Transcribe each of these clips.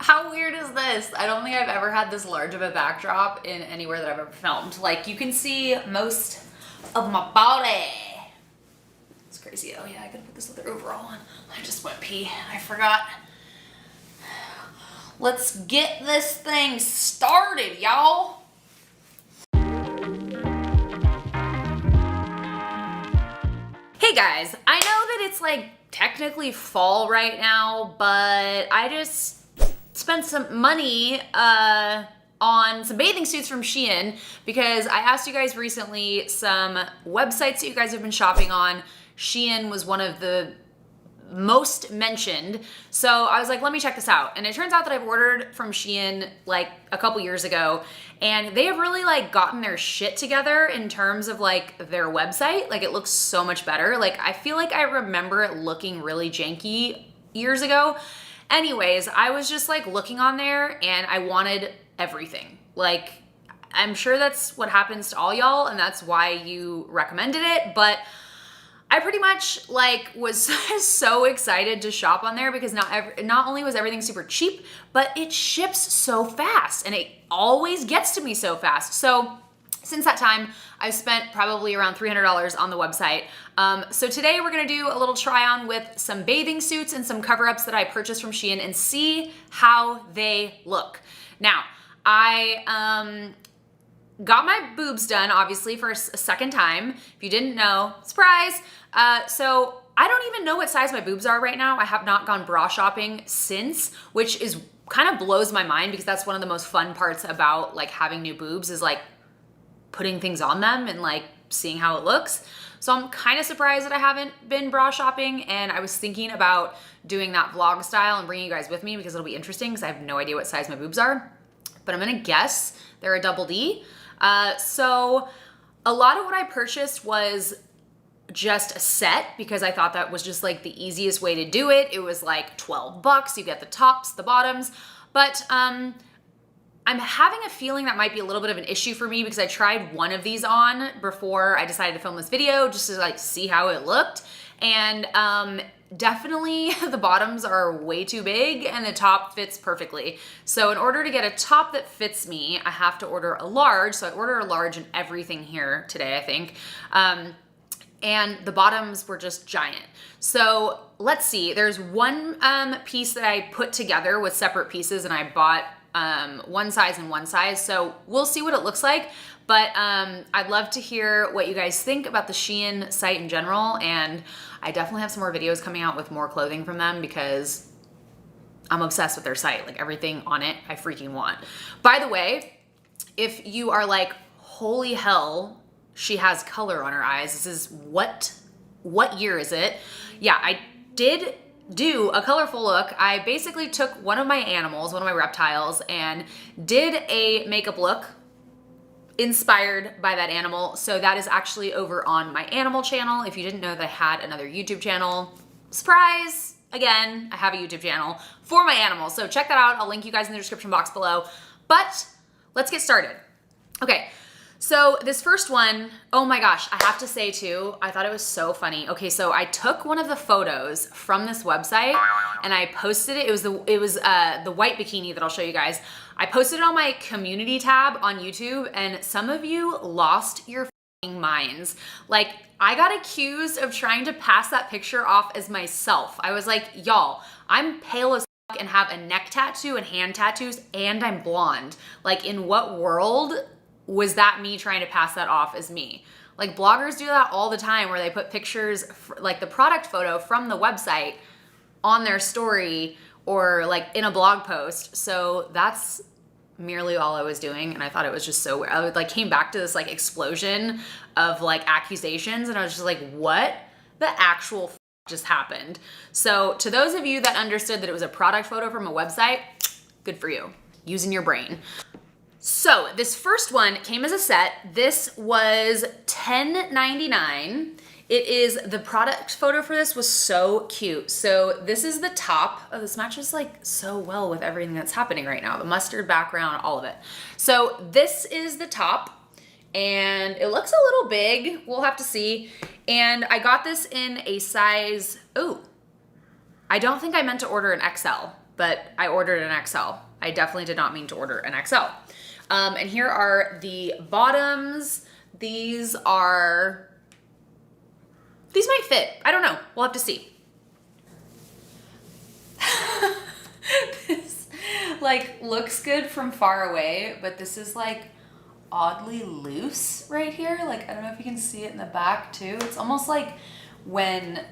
How weird is this? I don't think I've ever had this large of a backdrop in anywhere that I've ever filmed. Like, you can see most of my body. It's crazy. Oh yeah, I gotta put this other overall on. I just went pee. I forgot. Let's get this thing started, y'all. Hey guys, I know that it's like technically fall right now, but I just spent some money on some bathing suits from Shein because I asked you guys recently some websites that you guys have been shopping on. Shein was one of the most mentioned. So I was like, let me check this out. And it turns out that I've ordered from Shein like a couple years ago, and they have really like gotten their shit together in terms of like their website. Like, it looks so much better. Like, I feel like I remember it looking really janky years ago. Anyways, I was just like looking on there and I wanted everything. Like, I'm sure that's what happens to all y'all and that's why you recommended it, but I pretty much like was so excited to shop on there because not only was everything super cheap, but it ships so fast and it always gets to me so fast. So since that time, I've spent probably around $300 on the website. So today we're gonna do a little try on with some bathing suits and some cover-ups that I purchased from Shein and see how they look. Now, I got my boobs done, obviously, for a second time. If you didn't know, surprise. So I don't even know what size my boobs are right now. I have not gone bra shopping since, which is kind of blows my mind because that's one of the most fun parts about like having new boobs is like putting things on them and like seeing how it looks. So I'm kind of surprised that I haven't been bra shopping, and I was thinking about doing that vlog style and bringing you guys with me because it'll be interesting because I have no idea what size my boobs are, but I'm gonna guess they're a double D. So a lot of what I purchased was just a set because I thought that was just like the easiest way to do it. It was like 12 bucks. You get the tops, the bottoms, but I'm having a feeling that might be a little bit of an issue for me because I tried one of these on before I decided to film this video just to like see how it looked. And definitely the bottoms are way too big and the top fits perfectly. So in order to get a top that fits me, I have to order a large. So I ordered a large in everything here today, I think. And the bottoms were just giant. So let's see, there's one piece that I put together with separate pieces and I bought one size and one size. So we'll see what it looks like. But I'd love to hear what you guys think about the Shein site in general. And I definitely have some more videos coming out with more clothing from them because I'm obsessed with their site. Like, everything on it, I freaking want. By the way, if you are like, holy hell, she has color on her eyes. This is what year is it? Yeah, I did do a colorful look. I basically took one of my animals, one of my reptiles, and did a makeup look inspired by that animal. So that is actually over on my animal channel. If you didn't know that I had another YouTube channel, surprise, again, I have a YouTube channel for my animals. So check that out. I'll link you guys in the description box below. But let's get started. Okay. So this first one, oh my gosh, I have to say too, I thought it was so funny. Okay, so I took one of the photos from this website and I posted it. It was the white bikini that I'll show you guys. I posted it on my community tab on YouTube, and some of you lost your f***ing minds. Like, I got accused of trying to pass that picture off as myself. I was like, y'all, I'm pale as f*** and have a neck tattoo and hand tattoos, and I'm blonde. Like, in what world was that me trying to pass that off as me? Like, bloggers do that all the time where they put pictures, like the product photo from the website on their story or like in a blog post. So that's merely all I was doing. And I thought it was just so weird. I like came back to this like explosion of like accusations and I was just like, what the actual f just happened? So to those of you that understood that it was a product photo from a website, good for you, using your brain. So this first one came as a set. This was $10.99. It is, the product photo for this was so cute. So this is the top. Oh, this matches like so well with everything that's happening right now. The mustard background, all of it. So this is the top and it looks a little big. We'll have to see. And I got this in a size, oh, I don't think I meant to order an XL. but I ordered an XL. I definitely did not mean to order an XL. And here are the bottoms. These might fit. I don't know. We'll have to see. This like looks good from far away, but this is like oddly loose right here. Like, I don't know if you can see it in the back too. It's almost like when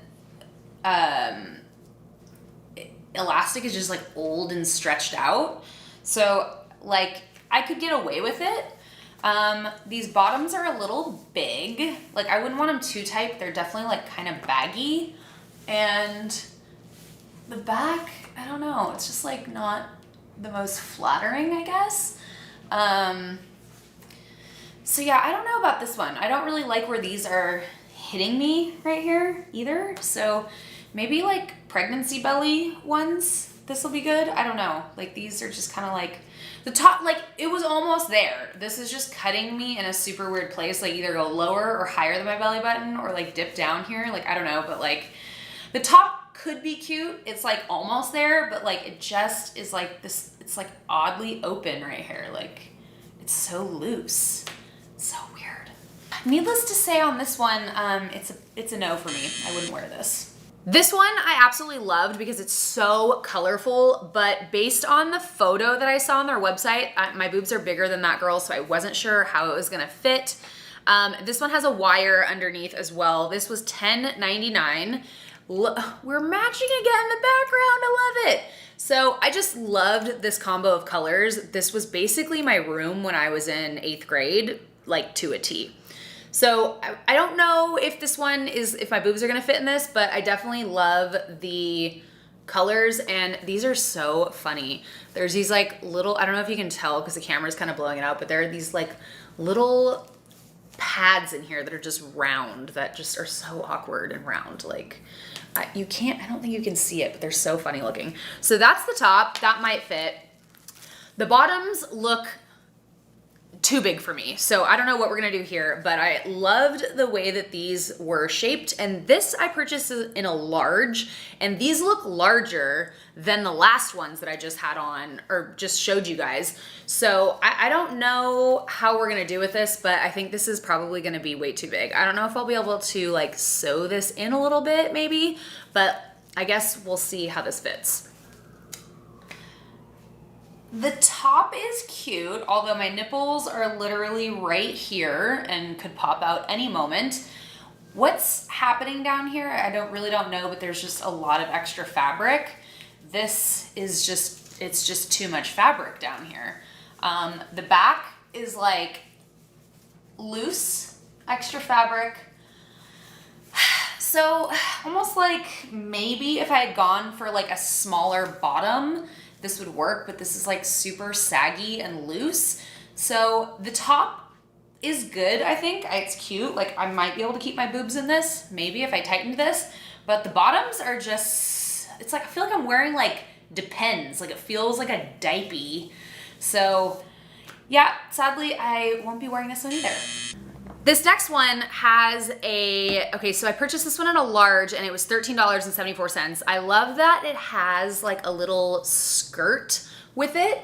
elastic is just like old and stretched out. So like I could get away with it. These bottoms are a little big. Like I wouldn't want them too tight. They're definitely like kind of baggy. And the back, I don't know. It's just like not the most flattering, I guess. So yeah, I don't know about this one. I don't really like where these are hitting me right here either. So maybe like pregnancy belly ones, this will be good. I don't know. Like these are just kind of like the top, like it was almost there. This is just cutting me in a super weird place. Like either go lower or higher than my belly button or like dip down here. Like, I don't know, but like the top could be cute. It's like almost there, but like it just is like this, it's like oddly open right here. Like it's so loose. So weird. Needless to say on this one, it's a no for me. I wouldn't wear this. This one I absolutely loved because it's so colorful, but based on the photo that I saw on their website, my boobs are bigger than that girl, so I wasn't sure how it was gonna fit. This one has a wire underneath as well. This was $10.99. We're matching again in the background, I love it. So I just loved this combo of colors. This was basically my room when I was in 8th grade, like to a T. So I don't know if this one is, if my boobs are gonna fit in this, but I definitely love the colors and these are so funny. There's these like little, I don't know if you can tell because the camera's kind of blowing it out, but there are these like little pads in here that are just round that just are so awkward and round. Like I don't think you can see it, but they're so funny looking. So that's the top, that might fit. The bottoms look too big for me. So I don't know what we're gonna do here, but I loved the way that these were shaped. And this I purchased in a large, and these look larger than the last ones that I just had on or just showed you guys. So I don't know how we're gonna do with this, but I think this is probably gonna be way too big. I don't know if I'll be able to like sew this in a little bit maybe, but I guess we'll see how this fits. The top is cute, although my nipples are literally right here and could pop out any moment. What's happening down here? I really don't know, but there's just a lot of extra fabric. This is just, it's just too much fabric down here. The back is like loose, extra fabric. So almost like maybe if I had gone for like a smaller bottom, this would work, but this is like super saggy and loose. So the top is good, I think. It's cute. Like I might be able to keep my boobs in this, maybe if I tightened this, but the bottoms are just, it's like, I feel like I'm wearing like Depends. Like it feels like a diaper. So yeah, sadly, I won't be wearing this one either. This next one has okay, so I purchased this one in a large and it was $13.74. I love that it has like a little skirt with it.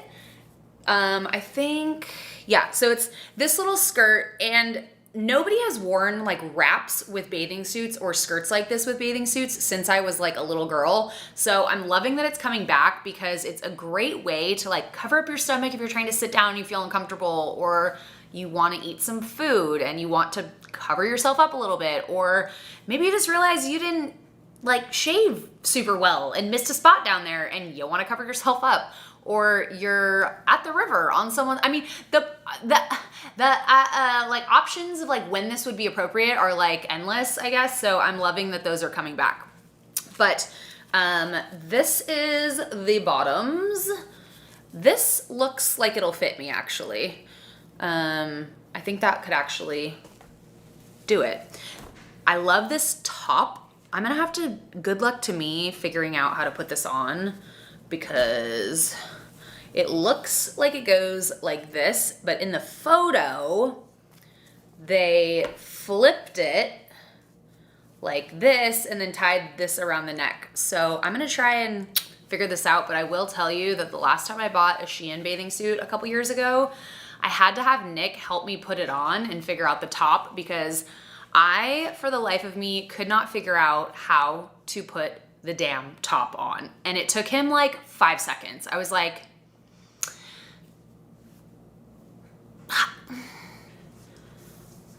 I think, yeah, so it's this little skirt and nobody has worn like wraps with bathing suits or skirts like this with bathing suits since I was like a little girl. So I'm loving that it's coming back because it's a great way to like cover up your stomach if you're trying to sit down and you feel uncomfortable, or you want to eat some food and you want to cover yourself up a little bit, or maybe you just realize you didn't like shave super well and missed a spot down there and you want to cover yourself up, or you're at the river on someone. I mean, the like options of like when this would be appropriate are like endless, I guess. So I'm loving that those are coming back. But this is the bottoms. This looks like it'll fit me actually. I think that could actually do it. I love this top. I'm gonna have to, good luck to me figuring out how to put this on because it looks like it goes like this, but in the photo, they flipped it like this and then tied this around the neck. So I'm gonna try and figure this out, but I will tell you that the last time I bought a Shein bathing suit a couple years ago, I had to have Nick help me put it on and figure out the top because I, for the life of me, could not figure out how to put the damn top on. And it took him like 5 seconds. I was like,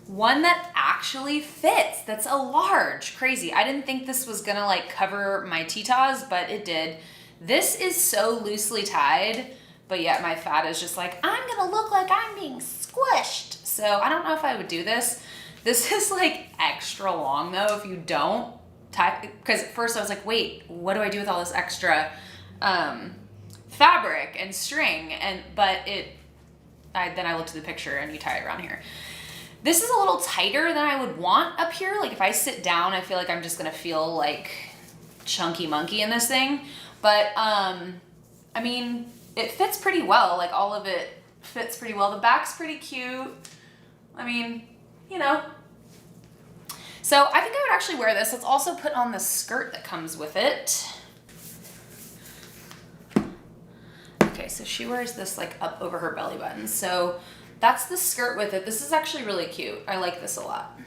one that actually fits, that's a large. Crazy. I didn't think this was gonna like cover my titas, but it did. This is so loosely tied, but yet my fat is just like, I'm gonna look like I'm being squished. So I don't know if I would do this. This is like extra long though if you don't tie, because at first I was like, wait, what do I do with all this extra fabric and string? But then I looked at the picture and you tie it around here. This is a little tighter than I would want up here. Like if I sit down, I feel like I'm just gonna feel like chunky monkey in this thing. But I mean, it fits pretty well. Like all of it fits pretty well. The back's pretty cute. I mean, you know. So I think I would actually wear this. Let's also put on the skirt that comes with it. Okay, so she wears this like up over her belly button. So that's the skirt with it. This is actually really cute. I like this a lot.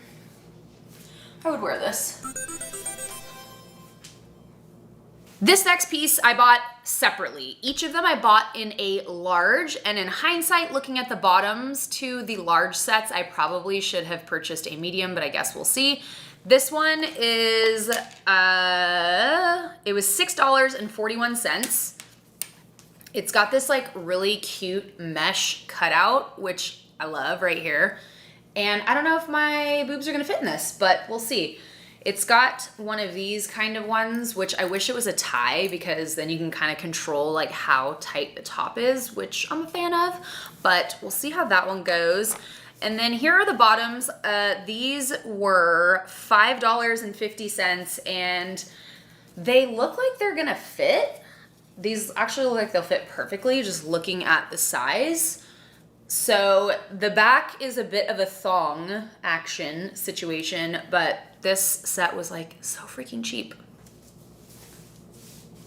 I would wear this. This next piece I bought separately. Each of them I bought in a large, and in hindsight, looking at the bottoms to the large sets, I probably should have purchased a medium, but I guess we'll see. This one is, it was $6.41. It's got this like really cute mesh cutout, which I love right here. And I don't know if my boobs are gonna fit in this, but we'll see. It's got one of these kind of ones, which I wish it was a tie because then you can kind of control like how tight the top is, which I'm a fan of, but we'll see how that one goes. And then here are the bottoms. These were $5.50 and they look like they're gonna fit. These actually look like they'll fit perfectly just looking at the size. So the back is a bit of a thong action situation, but this set was like so freaking cheap.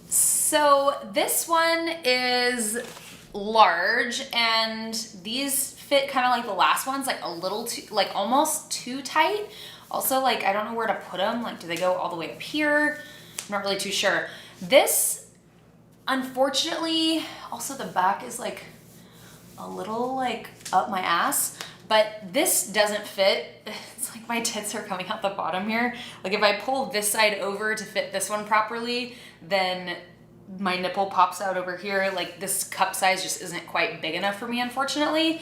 So this one is large and these fit kind of like the last ones, like a little too, like almost too tight. Also, like, I don't know where to put them. Like, do they go all the way up here? I'm not really too sure. This, unfortunately, also the back is like a little like up my ass, but this doesn't fit. It's like my tits are coming out the bottom here. Like if I pull this side over to fit this one properly, then my nipple pops out over here. Like this cup size just isn't quite big enough for me, unfortunately.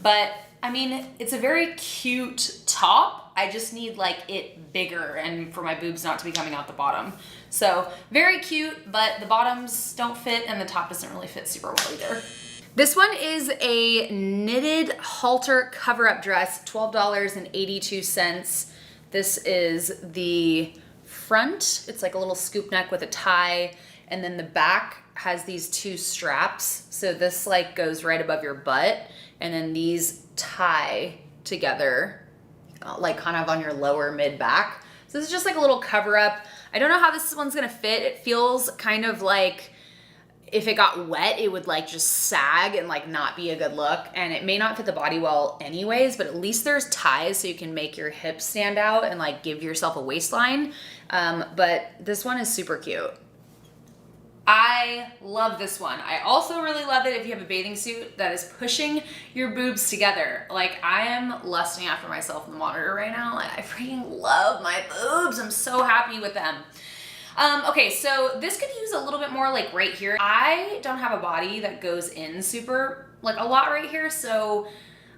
But I mean, it's a very cute top. I just need like it bigger and for my boobs not to be coming out the bottom. So very cute, but the bottoms don't fit and the top doesn't really fit super well either. This one is a knitted halter cover-up dress, $12.82. This is the front. It's like a little scoop neck with a tie, and then the back has these two straps. So this like goes right above your butt, and then these tie together, like kind of on your lower mid back. So this is just like a little cover-up. I don't know how this one's gonna fit. It feels kind of like if it got wet, it would like just sag and like not be a good look. And it may not fit the body well anyways, but at least there's ties so you can make your hips stand out and like give yourself a waistline. But this one is super cute. I love this one. I also really love it if you have a bathing suit that is pushing your boobs together. Like I am lusting after myself in the monitor right now. Like I freaking love my boobs. I'm so happy with them. Okay, so this could use a little bit more like right here. I don't have a body that goes in super like a lot right here, so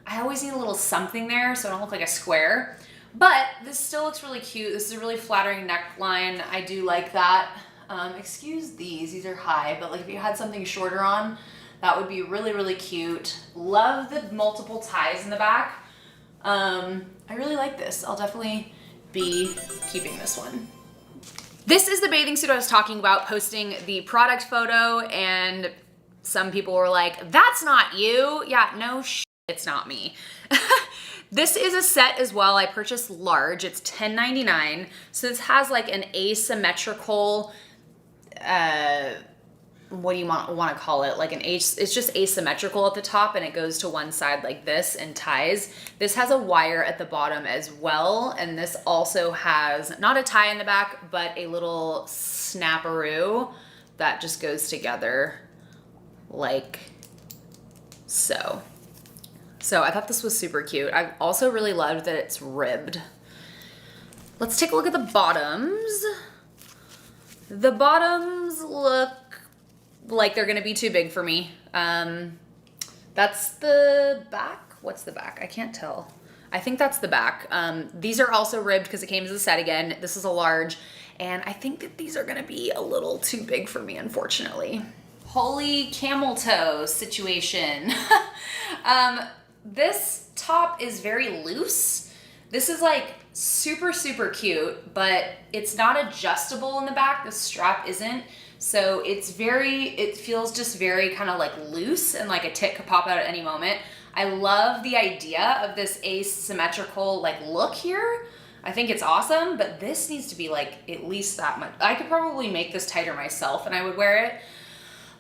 I always need a little something there so I don't look like a square. But this still looks really cute. This is a really flattering neckline. I do like that. Excuse these are high, but like if you had something shorter on, that would be really, really cute. Love the multiple ties in the back. I really like this. I'll definitely be keeping this one. This is the bathing suit I was talking about, posting the product photo, and some people were like, that's not you. Yeah, no shit, it's not me. This is a set as well. I purchased large. It's $10.99. So this has like an asymmetrical what do you want to call it? Like it's just asymmetrical at the top and it goes to one side like this and ties. This has a wire at the bottom as well. And this also has not a tie in the back, but a little snapperoo that just goes together like so. So I thought this was super cute. I also really loved that it's ribbed. Let's take a look at the bottoms. The bottoms look like they're gonna be too big for me. That's the back. What's the back? I can't tell. I think that's the back. These are also ribbed because it came as a set again. This is a large, and I think that these are gonna be a little too big for me, unfortunately. Holy camel toe situation. This top is very loose. This is like super, super cute, but it's not adjustable in the back. The strap isn't. So it feels just very kind of like loose and like a tit could pop out at any moment. I love the idea of this asymmetrical like look here. I think it's awesome, but this needs to be like at least that much. I could probably make this tighter myself and I would wear it.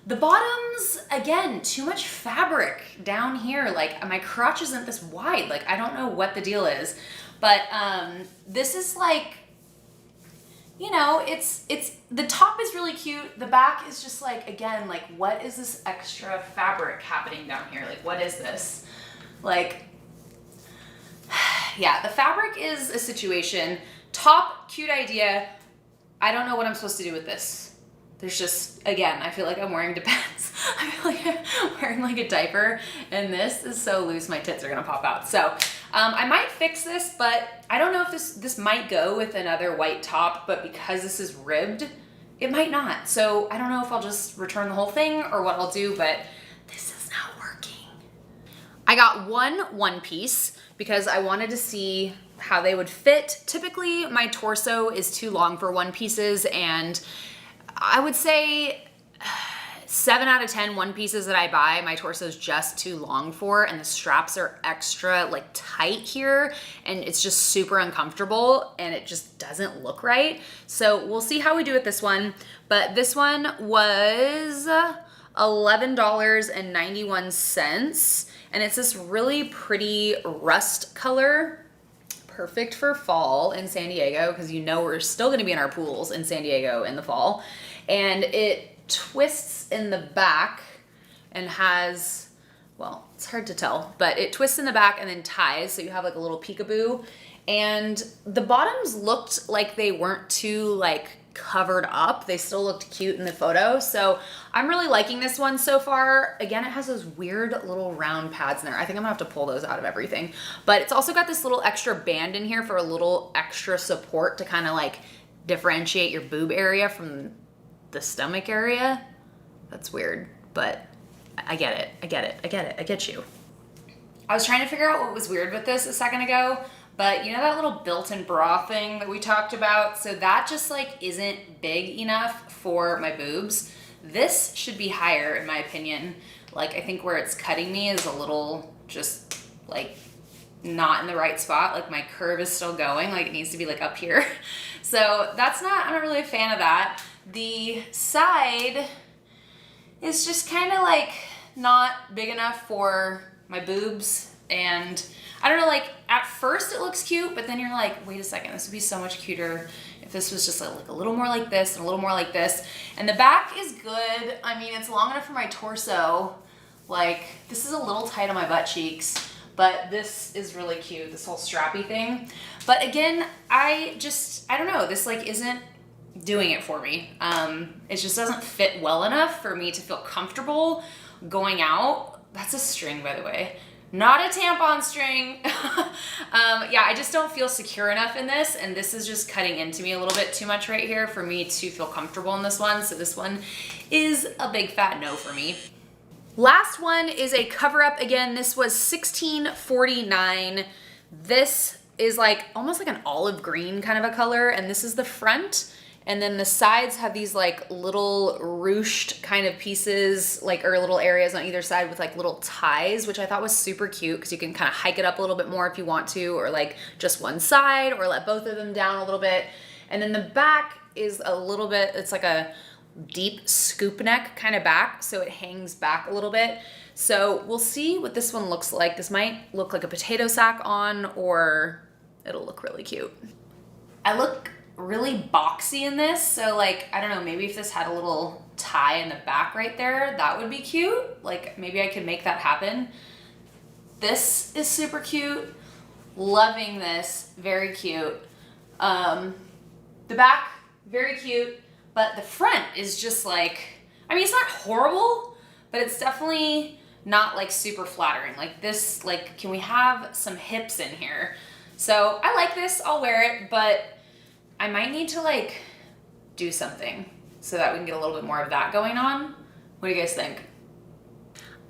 The bottoms, again, too much fabric down here. Like my crotch isn't this wide. Like I don't know what the deal is, but this is like, you know, it's the top is really cute. The back is just like, again, like what is this extra fabric happening down here? Like what is this? Like, yeah, the fabric is a situation. Top, cute idea. I don't know what I'm supposed to do with this. There's just, again, I feel like I'm wearing Depends. I feel like I'm wearing like a diaper and this is so loose my tits are gonna pop out. So I might fix this, but I don't know if this might go with another white top, but because this is ribbed, it might not. So I don't know if I'll just return the whole thing or what I'll do, but this is not working. I got one piece because I wanted to see how they would fit. Typically my torso is too long for one pieces, and I would say 7 out of 10 one pieces that I buy, my torso is just too long for, and the straps are extra like tight here, and it's just super uncomfortable, and it just doesn't look right. So we'll see how we do with this one. But this one was $11.91, and it's this really pretty rust color. Perfect for fall in San Diego because you know we're still going to be in our pools in San Diego in the fall. And it twists in the back and has, well, it's hard to tell, but it twists in the back and then ties, so you have like a little peekaboo. And the bottoms looked like they weren't too like covered up. They still looked cute in the photo. So I'm really liking this one so far. Again, it has those weird little round pads in there. I think I'm gonna have to pull those out of everything. But it's also got this little extra band in here for a little extra support to kind of like differentiate your boob area from the stomach area. That's weird, but I get it. I get it. I get it. I get you. I was trying to figure out what was weird with this a second ago, but you know that little built-in bra thing that we talked about? So that just like isn't big enough for my boobs. This should be higher in my opinion. Like I think where it's cutting me is a little just like not in the right spot. Like my curve is still going, like it needs to be like up here. So that's not, I'm not really a fan of that. The side is just kind of like not big enough for my boobs, and I don't know, like at first it looks cute, but then you're like, wait a second, this would be so much cuter if this was just like a little more like this and a little more like this. And the back is good. I mean, it's long enough for my torso. Like this is a little tight on my butt cheeks, but this is really cute, this whole strappy thing. But again, I don't know, this like isn't doing it for me. It just doesn't fit well enough for me to feel comfortable going out. That's a string, by the way, not a tampon string. Yeah, I just don't feel secure enough in this, and this is just cutting into me a little bit too much right here for me to feel comfortable in this one. So this one is a big fat no for me. Last one is a cover up. Again, this was $16.49. This is like almost like an olive green kind of a color, and this is the front. And then the sides have these like little ruched kind of pieces, like, or little areas on either side with like little ties, which I thought was super cute because you can kind of hike it up a little bit more if you want to, or like just one side, or let both of them down a little bit. And then the back is a little bit, it's like a deep scoop neck kind of back, so it hangs back a little bit. So we'll see what this one looks like. This might look like a potato sack on, or it'll look really cute. I look really boxy in this, so like, I don't know, maybe if this had a little tie in the back right there, that would be cute. Like maybe I could make that happen. This is super cute. Loving this, very cute. The back, very cute, but the front is just like, I mean, it's not horrible, but it's definitely not like super flattering. Like this, like, can we have some hips in here? So I like this, I'll wear it, but I might need to like do something so that we can get a little bit more of that going on. What do you guys think?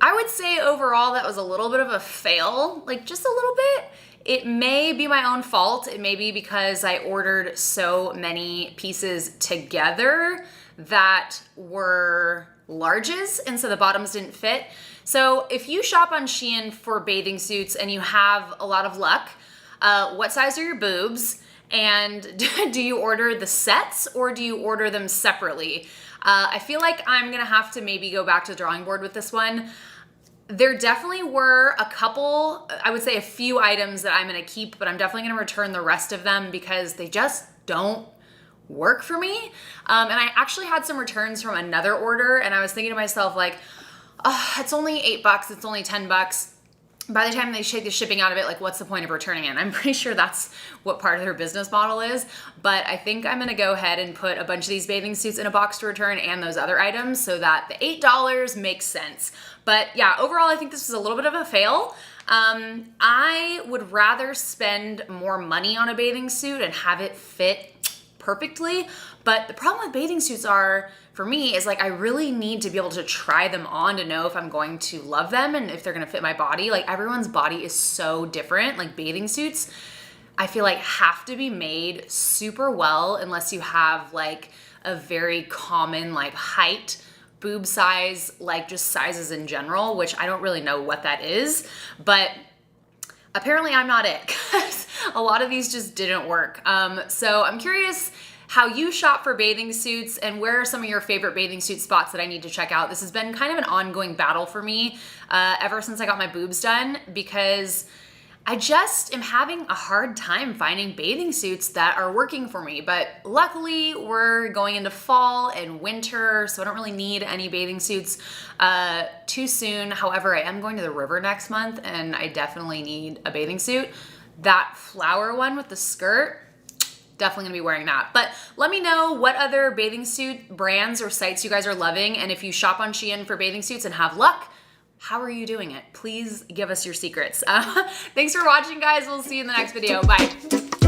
I would say overall that was a little bit of a fail, like just a little bit. It may be my own fault. It may be because I ordered so many pieces together that were larges, and so the bottoms didn't fit. So if you shop on Shein for bathing suits and you have a lot of luck, what size are your boobs? And do you order the sets or do you order them separately? I feel like I'm gonna have to maybe go back to the drawing board with this one. There definitely were a couple, I would say a few items that I'm gonna keep, but I'm definitely gonna return the rest of them because they just don't work for me. And I actually had some returns from another order, and I was thinking to myself like, oh, it's only $8, it's only $10. By the time they take the shipping out of it, like what's the point of returning it? I'm pretty sure that's what part of their business model is, but I think I'm gonna go ahead and put a bunch of these bathing suits in a box to return and those other items so that the $8 makes sense. But yeah, overall, I think this was a little bit of a fail. I would rather spend more money on a bathing suit and have it fit perfectly, but the problem with bathing suits are, for me, is like I really need to be able to try them on to know if I'm going to love them and if they're gonna fit my body. Like everyone's body is so different. Like bathing suits, I feel like have to be made super well unless you have like a very common like height, boob size, like just sizes in general, which I don't really know what that is, but apparently I'm not it because a lot of these just didn't work. So I'm curious how you shop for bathing suits and where are some of your favorite bathing suit spots that I need to check out. This has been kind of an ongoing battle for me ever since I got my boobs done, because I just am having a hard time finding bathing suits that are working for me. But luckily we're going into fall and winter, so I don't really need any bathing suits too soon. However, I am going to the river next month and I definitely need a bathing suit. That flower one with the skirt, definitely gonna be wearing that. But let me know what other bathing suit brands or sites you guys are loving, and if you shop on Shein for bathing suits and have luck, how are you doing it? Please give us your secrets. Thanks for watching, guys. We'll see you in the next video. Bye.